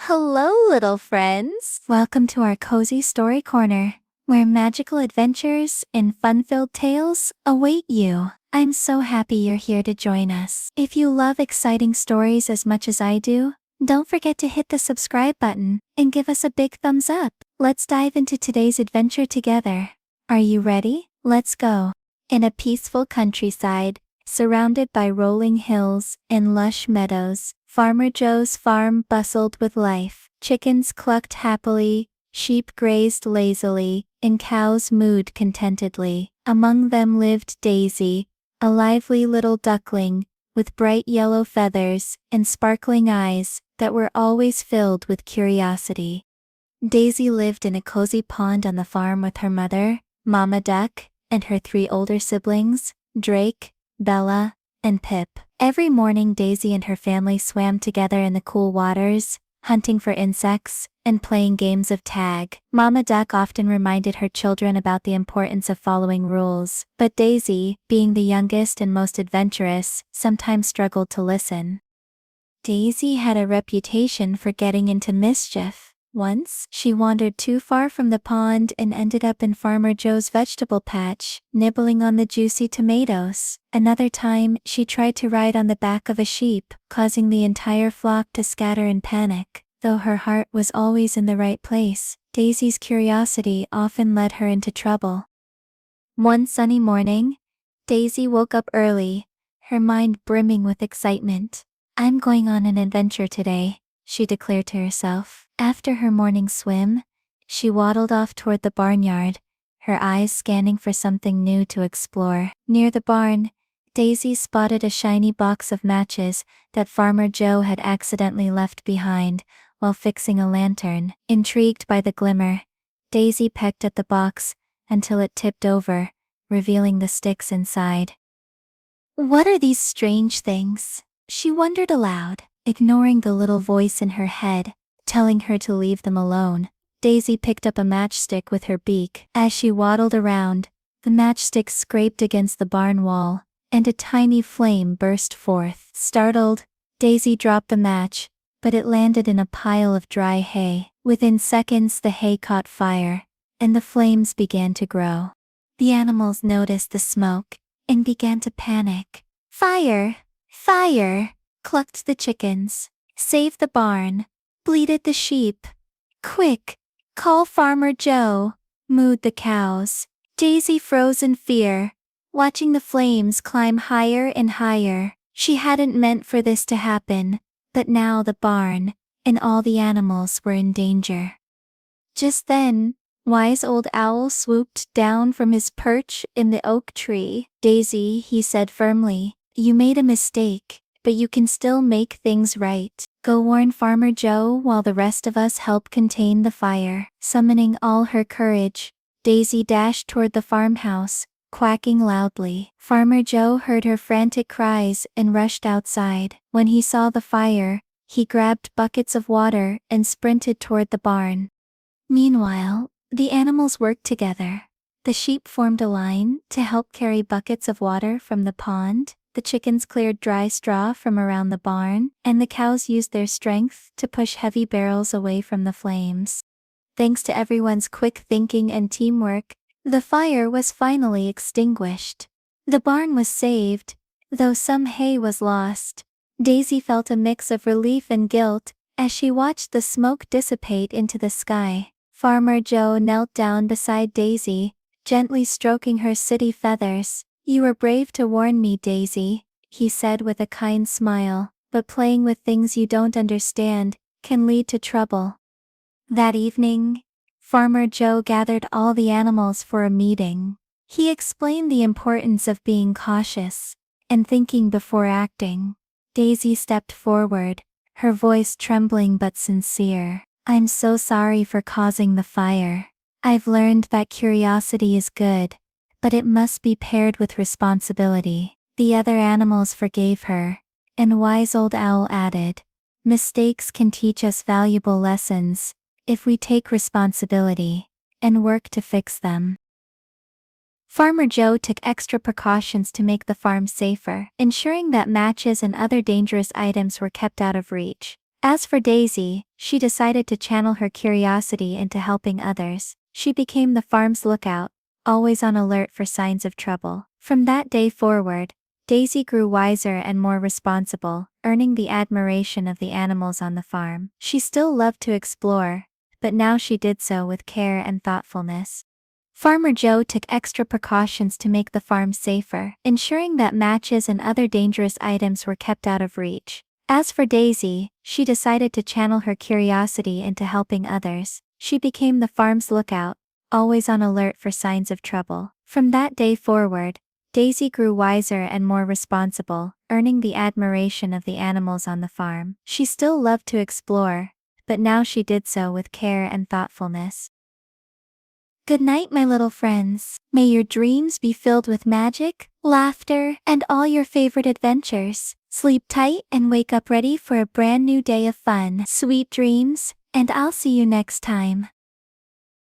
Hello, little friends! Welcome to our cozy story corner, where magical adventures and fun-filled tales await you. I'm so happy you're here to join us. If you love exciting stories as much as I do, don't forget to hit the subscribe button and give us a big thumbs up. Let's dive into today's adventure together. Are you ready? Let's go. In a peaceful countryside, surrounded by rolling hills and lush meadows, Farmer Joe's farm bustled with life. Chickens clucked happily, sheep grazed lazily, and cows mooed contentedly. Among them lived Daisy, a lively little duckling, with bright yellow feathers and sparkling eyes that were always filled with curiosity. Daisy lived in a cozy pond on the farm with her mother, Mama Duck, and her three older siblings, Drake, Bella, and Pip. Every morning Daisy and her family swam together in the cool waters, hunting for insects and playing games of tag. Mama Duck often reminded her children about the importance of following rules, but Daisy, being the youngest and most adventurous, sometimes struggled to listen. Daisy had a reputation for getting into mischief. Once, she wandered too far from the pond and ended up in Farmer Joe's vegetable patch, nibbling on the juicy tomatoes. Another time, she tried to ride on the back of a sheep, causing the entire flock to scatter in panic. Though her heart was always in the right place, Daisy's curiosity often led her into trouble. One sunny morning, Daisy woke up early, her mind brimming with excitement. "I'm going on an adventure today," she declared to herself. After her morning swim, she waddled off toward the barnyard, her eyes scanning for something new to explore. Near the barn, Daisy spotted a shiny box of matches that Farmer Joe had accidentally left behind while fixing a lantern. Intrigued by the glimmer, Daisy pecked at the box until it tipped over, revealing the sticks inside. "What are these strange things?" she wondered aloud, ignoring the little voice in her head, telling her to leave them alone. Daisy picked up a matchstick with her beak. As she waddled around, the matchstick scraped against the barn wall, and a tiny flame burst forth. Startled, Daisy dropped the match, but it landed in a pile of dry hay. Within seconds the hay caught fire, and the flames began to grow. The animals noticed the smoke and began to panic. "Fire! Fire!" clucked the chickens. "Save the barn!" bleated the sheep. "Quick! Call Farmer Joe!" mooed the cows. Daisy froze in fear, watching the flames climb higher and higher. She hadn't meant for this to happen, but now the barn and all the animals were in danger. Just then, Wise Old Owl swooped down from his perch in the oak tree. "Daisy," he said firmly, "you made a mistake, but you can still make things right. Go warn Farmer Joe while the rest of us help contain the fire." Summoning all her courage, Daisy dashed toward the farmhouse, quacking loudly. Farmer Joe heard her frantic cries and rushed outside. When he saw the fire, he grabbed buckets of water and sprinted toward the barn. Meanwhile, the animals worked together. The sheep formed a line to help carry buckets of water from the pond. The chickens cleared dry straw from around the barn, and the cows used their strength to push heavy barrels away from the flames. Thanks to everyone's quick thinking and teamwork, the fire was finally extinguished. The barn was saved, though some hay was lost. Daisy felt a mix of relief and guilt as she watched the smoke dissipate into the sky. Farmer Joe knelt down beside Daisy, gently stroking her sooty feathers. "You were brave to warn me, Daisy," he said with a kind smile, "but playing with things you don't understand can lead to trouble." That evening, Farmer Joe gathered all the animals for a meeting. He explained the importance of being cautious and thinking before acting. Daisy stepped forward, her voice trembling but sincere. "I'm so sorry for causing the fire. I've learned that curiosity is good, but it must be paired with responsibility." The other animals forgave her, and Wise Old Owl added, "Mistakes can teach us valuable lessons if we take responsibility and work to fix them." Farmer Joe took extra precautions to make the farm safer, ensuring that matches and other dangerous items were kept out of reach. As for Daisy, she decided to channel her curiosity into helping others. She became the farm's lookout, always on alert for signs of trouble. From that day forward, Daisy grew wiser and more responsible, earning the admiration of the animals on the farm. She still loved to explore, but now she did so with care and thoughtfulness. Farmer Joe took extra precautions to make the farm safer, ensuring that matches and other dangerous items were kept out of reach. As for Daisy, she decided to channel her curiosity into helping others. She became the farm's lookout, always on alert for signs of trouble. From that day forward, Daisy grew wiser and more responsible, earning the admiration of the animals on the farm. She still loved to explore, but now she did so with care and thoughtfulness. Good night, my little friends. May your dreams be filled with magic, laughter, and all your favorite adventures. Sleep tight and wake up ready for a brand new day of fun. Sweet dreams, and I'll see you next time.